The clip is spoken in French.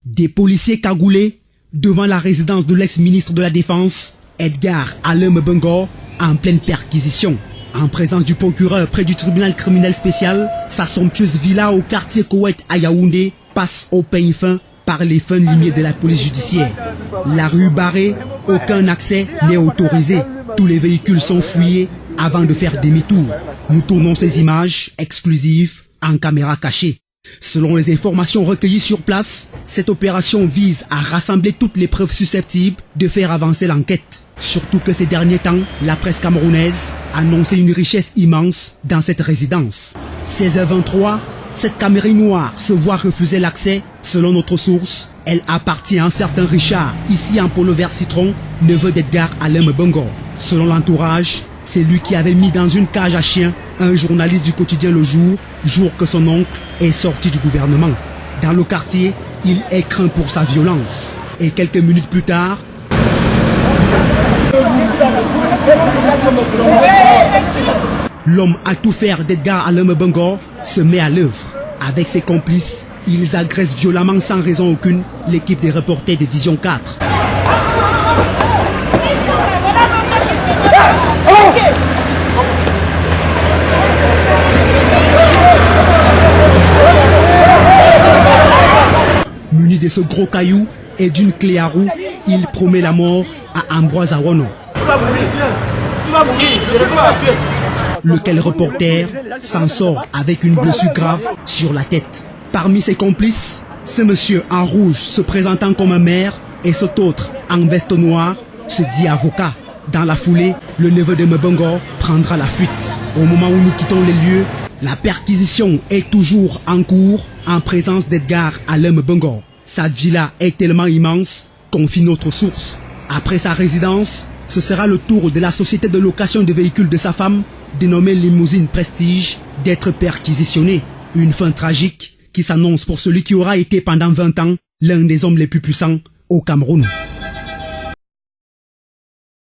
Des policiers cagoulés devant la résidence de l'ex-ministre de la Défense, Edgar Alain Mbengue, en pleine perquisition. En présence du procureur près du tribunal criminel spécial, sa somptueuse villa au quartier Koweït à Yaoundé passe au peigne fin par les fins limiers de la police judiciaire. La rue barrée, aucun accès n'est autorisé. Tous les véhicules sont fouillés avant de faire demi-tour. Nous tournons ces images exclusives en caméra cachée. Selon les informations recueillies sur place, cette opération vise à rassembler toutes les preuves susceptibles de faire avancer l'enquête. Surtout que ces derniers temps, la presse camerounaise annonçait une richesse immense dans cette résidence. 16h23, cette Cameroun noire se voit refuser l'accès. Selon notre source, elle appartient à un certain Richard, ici en polo vert citron, neveu d'Edgar Alain Mbengue. Selon l'entourage, c'est lui qui avait mis dans une cage à chiens un journaliste du quotidien Le Jour, jour que son oncle est sorti du gouvernement. Dans le quartier, il est craint pour sa violence. Et quelques minutes plus tard, l'homme à tout faire d'Edgar Alain Mbengue se met à l'œuvre. Avec ses complices, ils agressent violemment sans raison aucune l'équipe des reporters de Vision 4. Muni de ce gros caillou et d'une clé à roue, il promet la mort à Ambroise Awono. Lequel reporter s'en sort avec une blessure grave sur la tête. Parmi ses complices, ce monsieur en rouge se présentant comme un maire et cet autre en veste noire se dit avocat. Dans la foulée, le neveu de Mbengue prendra la fuite. Au moment où nous quittons les lieux, la perquisition est toujours en cours en présence d'Edgar Alain Mbengue. Sa villa est tellement immense, confie notre source. Après sa résidence, ce sera le tour de la société de location de véhicules de sa femme, dénommée Limousine Prestige, d'être perquisitionnée. Une fin tragique qui s'annonce pour celui qui aura été pendant 20 ans l'un des hommes les plus puissants au Cameroun.